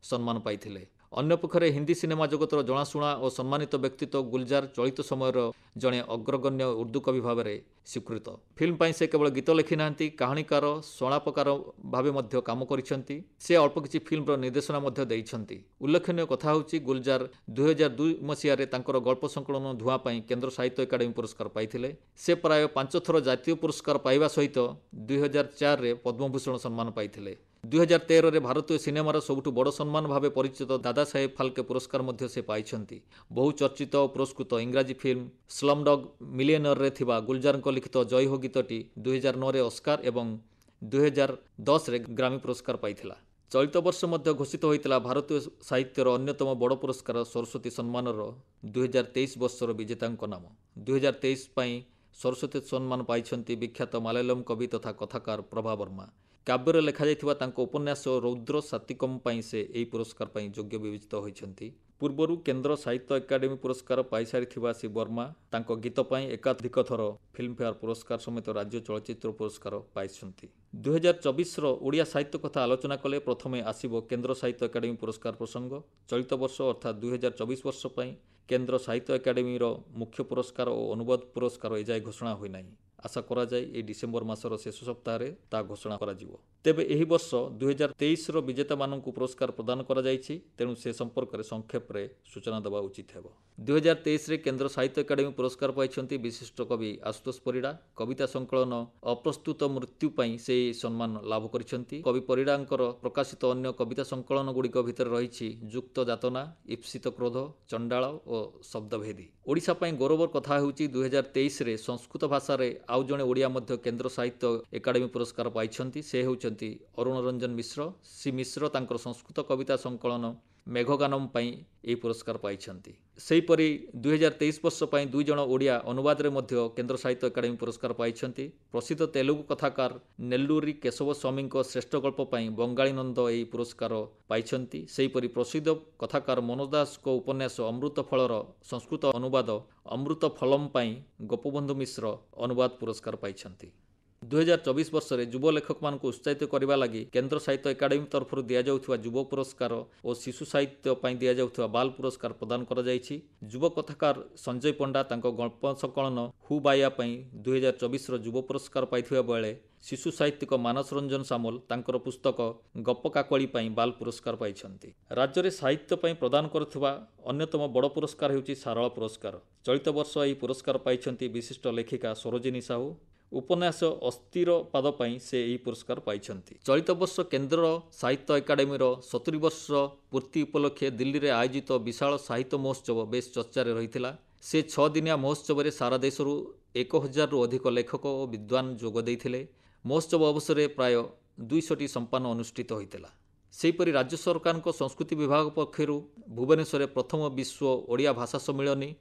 ସମ୍ମାନ ପାଇଥିଲେ। ଅନ୍ୟପକ୍ଷରେ ହିନ୍ଦୀ ସିନେମା ଜଗତର ଜଣାଶୁଣା ଓ ସମ୍ମାନିତ ବ୍ୟକ୍ତିତ୍ୱ ଗୁଲଜାର ଚଳିତ ସମୟର ଜଣେ ଅଗ୍ରଗଣ୍ୟ ଉର୍ଦ୍ଦୁ କବି ଭାବରେ ସ୍ୱୀକୃତ। ଫିଲ୍ମ ପାଇଁ ସେ କେବଳ ଗୀତ ଲେଖିନାହାନ୍ତି, କାହାଣୀକାର, ସଂଳାପକାର ଭାବେ ମଧ୍ୟ କାମ କରିଛନ୍ତି। ସେ ଅଳ୍ପ କିଛି ଫିଲ୍ମର ନିର୍ଦ୍ଦେଶନା ମଧ୍ୟ ଦେଇଛନ୍ତି। ଉଲ୍ଲେଖନୀୟ କଥା ହେଉଛି, ଗୁଲଜାର 2002 ମସିହାରେ ତାଙ୍କର ଗଳ୍ପ ସଂକଳନ ଧୂଆଁ ପାଇଁ କେନ୍ଦ୍ର ସାହିତ୍ୟ ଏକାଡେମୀ ପୁରସ୍କାର ପାଇଥିଲେ। ସେ ପ୍ରାୟ 5 ଥର ଜାତୀୟ ପୁରସ୍କାର ପାଇବା ସହିତ 2004ରେ ପଦ୍ମଭୂଷଣ ସମ୍ମାନ ପାଇଥିଲେ। 2013ରେ ଭାରତୀୟ ସିନେମାର ସବୁଠୁ ବଡ଼ ସମ୍ମାନ ଭାବେ ପରିଚିତ ଦାଦା ସାହେବ ଫାଲକେ ପୁରସ୍କାର ମଧ୍ୟ ସେ ପାଇଛନ୍ତି। ବହୁ ଚର୍ଚ୍ଚିତ ଓ ପୁରସ୍କୃତ ଇଂରାଜୀ ଫିଲ୍ମ ସ୍ଲମ୍ଡଗ୍ ମିଲିୟନେୟରରେ ଥିବା ଗୁଲଜାରଙ୍କ ଲିଖିତ ଜୟ ହୋ ଗୀତଟି 2009ରେ ଅସ୍କାର ଏବଂ 2010ରେ ଗ୍ରାମୀ ପୁରସ୍କାର ପାଇଥିଲା। ଚଳିତ ବର୍ଷ ମଧ୍ୟ ଘୋଷିତ ହୋଇଥିଲା ଭାରତୀୟ ସାହିତ୍ୟର ଅନ୍ୟତମ ବଡ଼ ପୁରସ୍କାର ସରସ୍ୱତୀ ସମ୍ମାନର 2023 ବର୍ଷର ବିଜେତାଙ୍କ ନାମ। 2023 ପାଇଁ ସରସ୍ୱତୀ ସମ୍ମାନ ପାଇଛନ୍ତି ବିଖ୍ୟାତ ମାଲୟାଲମ କବି ତଥା କଥାକାର ପ୍ରଭା ବର୍ମା। କାବ୍ୟରେ ଲେଖାଯାଇଥିବା ତାଙ୍କ ଉପନ୍ୟାସ ରୌଦ୍ର ସାତ୍ୱିକମ୍ ପାଇଁ ସେ ଏହି ପୁରସ୍କାର ପାଇଁ ଯୋଗ୍ୟ ବିବେଚିତ ହୋଇଛନ୍ତି। ପୂର୍ବରୁ କେନ୍ଦ୍ର ସାହିତ୍ୟ ଏକାଡେମୀ ପୁରସ୍କାର ପାଇସାରିଥିବା ଶ୍ରୀ ବର୍ମା ତାଙ୍କ ଗୀତ ପାଇଁ ଏକାଧିକ ଥର ଫିଲ୍ମଫେୟାର ପୁରସ୍କାର ସମେତ ରାଜ୍ୟ ଚଳଚ୍ଚିତ୍ର ପୁରସ୍କାର ପାଇଛନ୍ତି। 2024ର ଓଡ଼ିଆ ସାହିତ୍ୟ କଥା ଆଲୋଚନା କଲେ ପ୍ରଥମେ ଆସିବ କେନ୍ଦ୍ର ସାହିତ୍ୟ ଏକାଡେମୀ ପୁରସ୍କାର ପ୍ରସଙ୍ଗ। ଚଳିତ ବର୍ଷ ଅର୍ଥାତ୍ 2024 ବର୍ଷ ପାଇଁ କେନ୍ଦ୍ର ସାହିତ୍ୟ ଏକାଡେମୀର ମୁଖ୍ୟ ପୁରସ୍କାର ଓ ଅନୁବାଦ ପୁରସ୍କାର ଏଯାଏ ଘୋଷଣା ହୋଇନାହିଁ। ଆଶା କରାଯାଏ ଏହି ଡିସେମ୍ବର ମାସର ଶେଷ ସପ୍ତାହରେ ତାହା ଘୋଷଣା କରାଯିବ। ତେବେ ଏହି ବର୍ଷ 2023ର ବିଜେତାମାନଙ୍କୁ ପୁରସ୍କାର ପ୍ରଦାନ କରାଯାଇଛି, ତେଣୁ ସେ ସମ୍ପର୍କରେ ସଂକ୍ଷେପରେ ସୂଚନା ଦେବା ଉଚିତ ହେବ। 2023ରେ କେନ୍ଦ୍ର ସାହିତ୍ୟ ଏକାଡେମୀ ପୁରସ୍କାର ପାଇଛନ୍ତି ବିଶିଷ୍ଟ କବି ଆଶୁତୋଷ ପରିଡ଼ା। କବିତା ସଂକଳନ ଅପ୍ରସ୍ତୁତ ମୃତ୍ୟୁ ପାଇଁ ସେ ଏହି ସମ୍ମାନ ଲାଭ କରିଛନ୍ତି। କବି ପରିଡ଼ାଙ୍କର ପ୍ରକାଶିତ ଅନ୍ୟ କବିତା ସଂକଳନ ଗୁଡ଼ିକ ଭିତରେ ରହିଛି ଯୁକ୍ତ ଯାତନା, ଇପ୍ସିତ କ୍ରୋଧ, ଚଣ୍ଡାଳ ଓ ଶବ୍ଦଭେଦୀ। ଓଡ଼ିଶା ପାଇଁ ଗୌରବର କଥା ହେଉଛି 2023ରେ ସଂସ୍କୃତ ଭାଷାରେ ଆଉ ଜଣେ ଓଡ଼ିଆ ମଧ୍ୟ କେନ୍ଦ୍ର ସାହିତ୍ୟ ଏକାଡେମୀ ପୁରସ୍କାର ପାଇଛନ୍ତି। ସେ ହେଉଛନ୍ତି ଅରୁଣ ରଞ୍ଜନ ମିଶ୍ର। ଶ୍ରୀ ମିଶ୍ର ତାଙ୍କର ସଂସ୍କୃତ କବିତା ସଂକଳନ ମେଘଗାନମ ପାଇଁ ଏହି ପୁରସ୍କାର ପାଇଛନ୍ତି। ସେହିପରି 2023 ବର୍ଷ ପାଇଁ 2 ଜଣ ଓଡ଼ିଆ ଅନୁବାଦରେ ମଧ୍ୟ କେନ୍ଦ୍ର ସାହିତ୍ୟ ଏକାଡେମୀ ପୁରସ୍କାର ପାଇଛନ୍ତି। ପ୍ରସିଦ୍ଧ ତେଲୁଗୁ କଥାକାର ନେଲ୍ଲୁରି କେଶବ ସ୍ୱାମୀଙ୍କ ଶ୍ରେଷ୍ଠ ଗଳ୍ପ ପାଇଁ ବଙ୍ଗାଳୀ ନନ୍ଦ ଏହି ପୁରସ୍କାର ପାଇଛନ୍ତି। ସେହିପରି ପ୍ରସିଦ୍ଧ କଥାକାର ମନୋଜ ଦାସଙ୍କ ଉପନ୍ୟାସ ଅମୃତ ଫଳର ସଂସ୍କୃତ ଅନୁବାଦ ଅମୃତ ଫଲମ ପାଇଁ ଗୋପବନ୍ଧୁ ମିଶ୍ର ଅନୁବାଦ ପୁରସ୍କାର ପାଇଛନ୍ତି। 2024 ବର୍ଷରେ ଯୁବ ଲେଖକମାନଙ୍କୁ ଉତ୍ସାହିତ କରିବା ଲାଗି କେନ୍ଦ୍ର ସାହିତ୍ୟ ଏକାଡେମୀ ତରଫରୁ ଦିଆଯାଉଥିବା ଯୁବ ପୁରସ୍କାର ଓ ଶିଶୁ ସାହିତ୍ୟ ପାଇଁ ଦିଆଯାଉଥିବା ବାଲ ପୁରସ୍କାର ପ୍ରଦାନ କରାଯାଇଛି। ଯୁବ କଥାକାର ସଞ୍ଜୟ ପଣ୍ଡା ତାଙ୍କ ଗଳ୍ପ ସଂକଳନ ହୁ ବାୟା ପାଇଁ 2024ର ଯୁବ ପୁରସ୍କାର ପାଇଥିବା ବେଳେ ଶିଶୁ ସାହିତ୍ୟିକ ମାନସ ରଞ୍ଜନ ସାମଲ ତାଙ୍କର ପୁସ୍ତକ ଗପ କାକଳି ପାଇଁ ବାଲ ପୁରସ୍କାର ପାଇଛନ୍ତି। ରାଜ୍ୟରେ ସାହିତ୍ୟ ପାଇଁ ପ୍ରଦାନ କରୁଥିବା ଅନ୍ୟତମ ବଡ଼ ପୁରସ୍କାର ହେଉଛି ସାରଳା ପୁରସ୍କାର। ଚଳିତ ବର୍ଷ ଏହି ପୁରସ୍କାର ପାଇଛନ୍ତି ବିଶିଷ୍ଟ ଲେଖିକା ସରୋଜିନୀ ସାହୁ। ଉପନ୍ୟାସ ଅସ୍ଥିର ପାଦ ପାଇଁ ସେ ଏହି ପୁରସ୍କାର ପାଇଛନ୍ତି। ଚଳିତ ବର୍ଷ କେନ୍ଦ୍ର ସାହିତ୍ୟ ଏକାଡେମୀର 70 ବର୍ଷ ପୂର୍ତ୍ତି ଉପଲକ୍ଷେ ଦିଲ୍ଲୀରେ ଆୟୋଜିତ ବିଶାଳ ସାହିତ୍ୟ ମହୋତ୍ସବ ବେଶ ଚର୍ଚ୍ଚାରେ ରହିଥିଲା। ସେ 6 ଦିନିଆ ମହୋତ୍ସବରେ ସାରା ଦେଶରୁ 1000ରୁ ଅଧିକ ଲେଖକ ଓ ବିଦ୍ୱାନ ଯୋଗ ଦେଇଥିଲେ। ମହୋତ୍ସବ ଅବସରରେ ପ୍ରାୟ 200ଟି ସମ୍ପାନ ଅନୁଷ୍ଠିତ ହୋଇଥିଲା। ସେହିପରି ରାଜ୍ୟ ସରକାରଙ୍କ ସଂସ୍କୃତି ବିଭାଗ ପକ୍ଷରୁ ଭୁବନେଶ୍ୱରରେ ପ୍ରଥମ ବିଶ୍ୱ ଓଡ଼ିଆ ଭାଷା ସମ୍ମିଳନୀ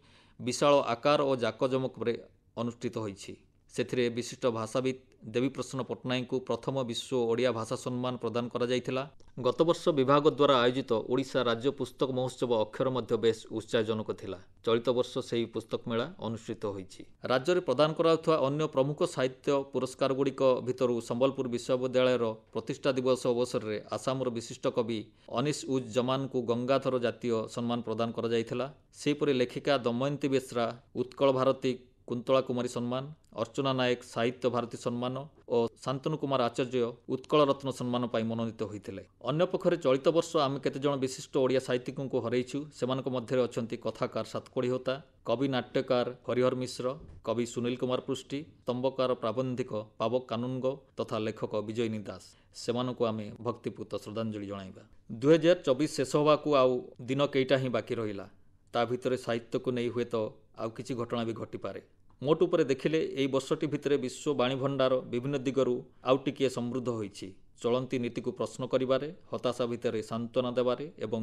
ବିଶାଳ ଆକାର ଓ ଜାକଜମକରେ ଅନୁଷ୍ଠିତ ହୋଇଛି। ସେଥିରେ ବିଶିଷ୍ଟ ଭାଷାବିତ୍ ଦେବୀପ୍ରସନ୍ନ ପଟ୍ଟନାୟକଙ୍କୁ ପ୍ରଥମ ବିଶ୍ୱ ଓଡ଼ିଆ ଭାଷା ସମ୍ମାନ ପ୍ରଦାନ କରାଯାଇଥିଲା। ଗତବର୍ଷ ବିଭାଗ ଦ୍ୱାରା ଆୟୋଜିତ ଓଡ଼ିଶା ରାଜ୍ୟ ପୁସ୍ତକ ମହୋତ୍ସବ ଅକ୍ଷର ମଧ୍ୟ ବେଶ୍ ଉତ୍ସାହଜନକ ଥିଲା। ଚଳିତ ବର୍ଷ ସେହି ପୁସ୍ତକ ମେଳା ଅନୁଷ୍ଠିତ ହୋଇଛି। ରାଜ୍ୟରେ ପ୍ରଦାନ କରାଯାଉଥିବା ଅନ୍ୟ ପ୍ରମୁଖ ସାହିତ୍ୟ ପୁରସ୍କାରଗୁଡ଼ିକ ଭିତରୁ ସମ୍ବଲପୁର ବିଶ୍ୱବିଦ୍ୟାଳୟର ପ୍ରତିଷ୍ଠା ଦିବସ ଅବସରରେ ଆସାମର ବିଶିଷ୍ଟ କବି ଅନିସ ଉଜ୍ ଜମାନଙ୍କୁ ଗଙ୍ଗାଧର ଜାତୀୟ ସମ୍ମାନ ପ୍ରଦାନ କରାଯାଇଥିଲା। ସେହିପରି ଲେଖିକା ଦମୟନ୍ତୀ ବେଶ୍ରା ଉତ୍କଳ ଭାରତୀ କୁନ୍ତଳା କୁମାରୀ ସମ୍ମାନ, ଅର୍ଚ୍ଚନା ନାୟକ ସାହିତ୍ୟ ଭାରତୀ ସମ୍ମାନ ଓ ଶାନ୍ତନୁ କୁମାର ଆଚାର୍ଯ୍ୟ ଉତ୍କଳ ରତ୍ନ ସମ୍ମାନ ପାଇଁ ମନୋନୀତ ହୋଇଥିଲେ। ଅନ୍ୟପକ୍ଷରେ ଚଳିତ ବର୍ଷ ଆମେ କେତେଜଣ ବିଶିଷ୍ଟ ଓଡ଼ିଆ ସାହିତ୍ୟିକଙ୍କୁ ହରାଇଛୁ। ସେମାନଙ୍କ ମଧ୍ୟରେ ଅଛନ୍ତି କଥାକାର ସାତକୋଡ଼ି ହୋତା, କବି ନାଟ୍ୟକାର ହରିହର ମିଶ୍ର, କବି ସୁନୀଲ କୁମାର ପୃଷ୍ଟି, ସ୍ତମ୍ଭକାର ପ୍ରାବନ୍ଧିକ ପାବକ କାନୁନଗୋ ତଥା ଲେଖକ ବିଜୟିନୀ ଦାସ। ସେମାନଙ୍କୁ ଆମେ ଭକ୍ତିପୂତ ଶ୍ରଦ୍ଧାଞ୍ଜଳି ଜଣାଇବା। 2024 ଶେଷ ହେବାକୁ ଆଉ ଦିନ କେଇଟା ହିଁ ବାକି ରହିଲା। ତା ଭିତରେ ସାହିତ୍ୟକୁ ନେଇ ହୁଏତ ଆଉ କିଛି ଘଟଣା ବି ଘଟିପାରେ। ମୋଟ ଉପରେ ଦେଖିଲେ ଏହି ବର୍ଷଟି ଭିତରେ ବିଶ୍ୱ ବାଣୀ ଭଣ୍ଡାର ବିଭିନ୍ନ ଦିଗରୁ ଆଉ ଟିକିଏ ସମୃଦ୍ଧ ହୋଇଛି। ଚଳନ୍ତି ନୀତିକୁ ପ୍ରଶ୍ନ କରିବାରେ, ହତାଶା ଭିତରେ ସାନ୍ତ୍ୱନା ଦେବାରେ ଏବଂ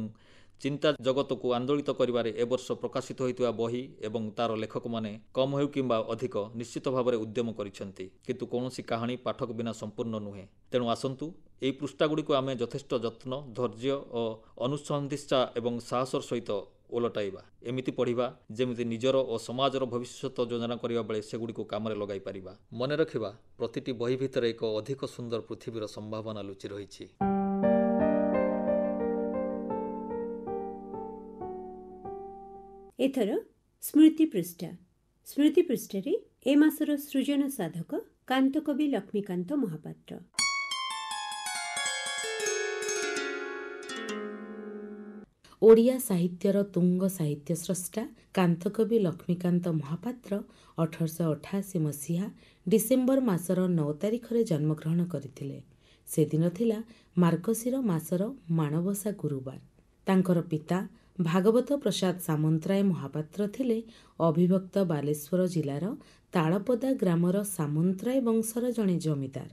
ଚିନ୍ତା ଜଗତକୁ ଆନ୍ଦୋଳିତ କରିବାରେ ଏ ବର୍ଷ ପ୍ରକାଶିତ ହୋଇଥିବା ବହି ଏବଂ ତାର ଲେଖକମାନେ କମ୍ ହେଉ କିମ୍ବା ଅଧିକ ନିଶ୍ଚିତ ଭାବରେ ଉଦ୍ୟମ କରିଛନ୍ତି। କିନ୍ତୁ କୌଣସି କାହାଣୀ ପାଠକ ବିନା ସମ୍ପୂର୍ଣ୍ଣ ନୁହେଁ। ତେଣୁ ଆସନ୍ତୁ ଏହି ପୃଷ୍ଠାଗୁଡ଼ିକୁ ଆମେ ଯଥେଷ୍ଟ ଯତ୍ନ, ଧୈର୍ଯ୍ୟ ଓ ଅନୁସନ୍ଧିତ୍ସା ଏବଂ ସାହସର ସହିତ ଓଲଟାଇବା। ଏମିତି ପଢ଼ିବା ଯେମିତି ନିଜର ଓ ସମାଜର ଭବିଷ୍ୟତ ଯୋଜନା କରିବା ବେଳେ ସେଗୁଡ଼ିକୁ କାମରେ ଲଗାଇ ପାରିବା। ମନେ ରଖିବା, ପ୍ରତିଟି ବହି ଭିତରେ ଏକ ଅଧିକ ସୁନ୍ଦର ପୃଥିବୀର ସମ୍ଭାବନା ଲୁଚି ରହିଛି। ଏଥର ସ୍ମୃତି ପୃଷ୍ଠା। ସ୍ମୃତି ପୃଷ୍ଠାରେ ଏ ମାସର ସୃଜନ ସାଧକ କାନ୍ତକବି ଲକ୍ଷ୍ମୀକାନ୍ତ ମହାପାତ୍ର। ଓଡ଼ିଆ ସାହିତ୍ୟର ତୁଙ୍ଗ ସାହିତ୍ୟ ସ୍ରଷ୍ଟା କାନ୍ତକବି ଲକ୍ଷ୍ମୀକାନ୍ତ ମହାପାତ୍ର 1888 ମସିହା ଡିସେମ୍ବର ମାସର 9 ତାରିଖରେ ଜନ୍ମଗ୍ରହଣ କରିଥିଲେ। ସେଦିନ ଥିଲା ମାର୍ଗଶିର ମାସର ମାଣବସା ଗୁରୁବାର। ତାଙ୍କର ପିତା ଭାଗବତ ପ୍ରସାଦ ସାମନ୍ତରାୟ ମହାପାତ୍ର ଥିଲେ ଅବିଭକ୍ତ ବାଲେଶ୍ୱର ଜିଲ୍ଲାର ତାଳପଦା ଗ୍ରାମର ସାମନ୍ତରାୟ ବଂଶର ଜଣେ ଜମିଦାର।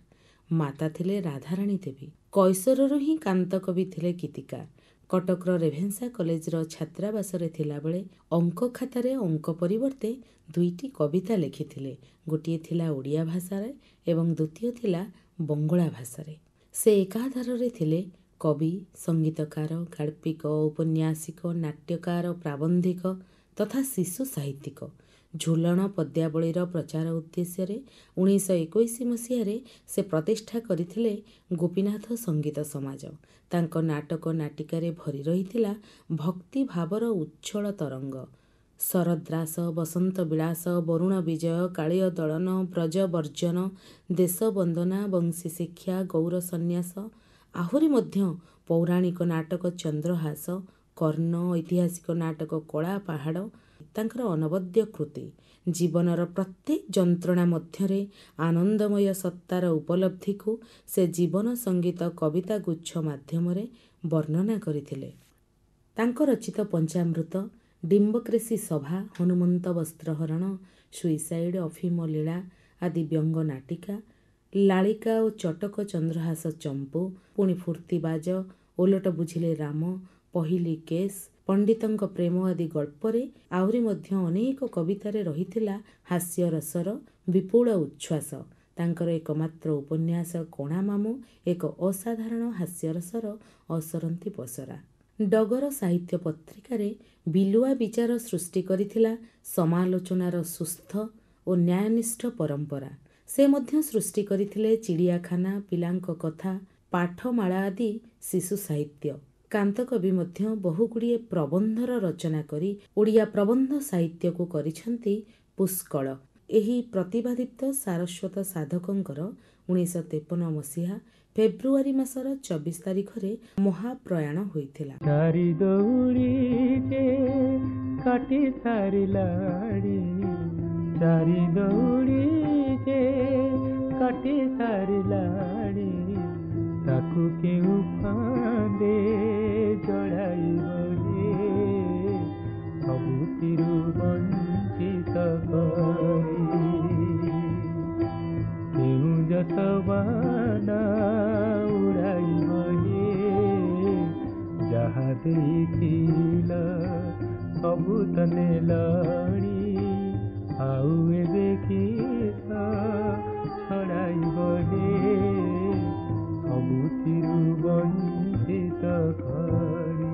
ମାତା ଥିଲେ ରାଧାରାଣୀ ଦେବୀ। କୈଶୋରରୁ ହିଁ କାନ୍ତକବି ଥିଲେ ଗୀତିକାର। କଟକର ରେଭେନ୍ସା କଲେଜର ଛାତ୍ରାବାସରେ ଥିଲାବେଳେ ଅଙ୍କ ଖାତାରେ ଅଙ୍କ ପରିବର୍ତ୍ତେ 2ଟି କବିତା ଲେଖିଥିଲେ। ଗୋଟିଏ ଥିଲା ଓଡ଼ିଆ ଭାଷାରେ ଏବଂ ଦ୍ୱିତୀୟ ଥିଲା ବଙ୍ଗଳା ଭାଷାରେ। ସେ ଏକାଧାରରେ ଥିଲେ କବି, ସଙ୍ଗୀତକାର, ଗାଳ୍ପିକ, ଔପନ୍ୟାସିକ, ନାଟ୍ୟକାର, ପ୍ରାବନ୍ଧିକ ତଥା ଶିଶୁ ସାହିତ୍ୟିକ। ଝୁଲଣ ପଦ୍ୟାବଳୀର ପ୍ରଚାର ଉଦ୍ଦେଶ୍ୟରେ 1921 ମସିହାରେ ସେ ପ୍ରତିଷ୍ଠା କରିଥିଲେ ଗୋପୀନାଥ ସଙ୍ଗୀତ ସମାଜ। ତାଙ୍କ ନାଟକ ନାଟିକାରେ ଭରି ରହିଥିଲା ଭକ୍ତି ଭାବର ଉଚ୍ଛଳ ତରଙ୍ଗ। ଶରଦ୍ରାସ, ବସନ୍ତ ବିଳାସ, ବରୁଣ ବିଜୟ, କାଳୀୟ ଦଳନ, ବ୍ରଜ ବର୍ଜନ, ଦେଶ ବନ୍ଦନା, ବଂଶୀ ଶିକ୍ଷା, ଗୌର ସନ୍ନ୍ୟାସ, ଆହୁରି ମଧ୍ୟ ପୌରାଣିକ ନାଟକ ଚନ୍ଦ୍ରହାସ, କର୍ଣ୍ଣ, ଐତିହାସିକ ନାଟକ କଳା ପାହାଡ଼ ତାଙ୍କର ଅନବଦ୍ୟ କୃତି। ଜୀବନର ପ୍ରତ୍ୟେକ ଯନ୍ତ୍ରଣା ମଧ୍ୟରେ ଆନନ୍ଦମୟ ସତ୍ତାର ଉପଲବ୍ଧିକୁ ସେ ଜୀବନ ସଙ୍ଗୀତ କବିତା ଗୁଚ୍ଛ ମାଧ୍ୟମରେ ବର୍ଣ୍ଣନା କରିଥିଲେ। ତାଙ୍କ ରଚିତ ପଞ୍ଚାମୃତ, ଡିମ୍ବକ୍ରେସି ସଭା, ହନୁମନ୍ତ ବସ୍ତ୍ରହରଣ, ସୁଇସାଇଡ୍, ଅଫିମ ଲୀଳା ଆଦି ବ୍ୟଙ୍ଗ ନାଟିକା, ଲାଳିକା ଓ ଚଟକ ଚନ୍ଦ୍ରହାସ ଚମ୍ପୁ, ପୁଣି ଫୁର୍ତ୍ତିବାଜ, ଓଲଟ ବୁଝିଲେ ରାମ, ପହିଲି କେସ୍, ପଣ୍ଡିତଙ୍କ ପ୍ରେମ ଆଦି ଗଳ୍ପରେ ଆହୁରି ମଧ୍ୟ ଅନେକ କବିତାରେ ରହିଥିଲା ହାସ୍ୟରସର ବିପୁଳ ଉଚ୍ଛ୍ୱାସ। ତାଙ୍କର ଏକମାତ୍ର ଉପନ୍ୟାସ କଣା ମାମୁଁ ଏକ ଅସାଧାରଣ ହାସ୍ୟରସର ଅସରନ୍ତି ପସରା। ଡଗର ସାହିତ୍ୟ ପତ୍ରିକାରେ ବିଲୁଆ ବିଚାର ସୃଷ୍ଟି କରିଥିଲା ସମାଲୋଚନାର ସୁସ୍ଥ ଓ ନ୍ୟାୟନିଷ୍ଠ ପରମ୍ପରା। ସେ ମଧ୍ୟ ସୃଷ୍ଟି କରିଥିଲେ ଚିଡ଼ିଆଖାନା, ପିଲାଙ୍କ କଥା, ପାଠମାଳା ଆଦି ଶିଶୁ ସାହିତ୍ୟ। କାନ୍ତକବି ମଧ୍ୟ ବହୁଗୁଡ଼ିଏ ପ୍ରବନ୍ଧର ରଚନା କରି ଓଡ଼ିଆ ପ୍ରବନ୍ଧ ସାହିତ୍ୟକୁ କରିଛନ୍ତି ପୁଷ୍କଳ। ଏହି ପ୍ରତିଭାଦୀପ୍ତ ସାରସ୍ୱତ ସାଧକଙ୍କର 1953 ମସିହା ଫେବୃଆରୀ ମାସର 24 ତାରିଖରେ ମହାପ୍ରୟାଣ ହୋଇଥିଲା। ଚାରି ଦଉଡ଼ିଟେ କାଟି ସାରିଲାଣି, ଚାରି ଦଉଡ଼ିଟେ କାଟି ସାରିଲାଣି, ତାକୁ କେଉଁ ଫାନ୍ଦେ ଜଡ଼ାଇବ ରେ, ସବୁଥିରୁ ବଞ୍ଚିତ କରି କେଉଁ ଯଶବାନା ଉଡ଼ାଇବ ରେ, ଯାହା ଦେଇଥିଲ ସବୁ ତ ନେଲଣି, ଆଉ ଏବେ କିସ ଛଡ଼ାଇବ ରେ, ସବୁଥିରୁ ବଞ୍ଚିତ କରି।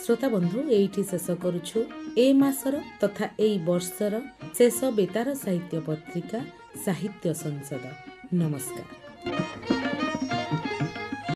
ଶ୍ରୋତା ବନ୍ଧୁ, ଏଇଠି ଶେଷ କରୁଛୁ ଏ ମାସର ତଥା ଏଇ ବର୍ଷର ଶେଷ ବେତାର ସାହିତ୍ୟ ପତ୍ରିକା ସାହିତ୍ୟ ସଂସଦ। ନମସ୍କାର।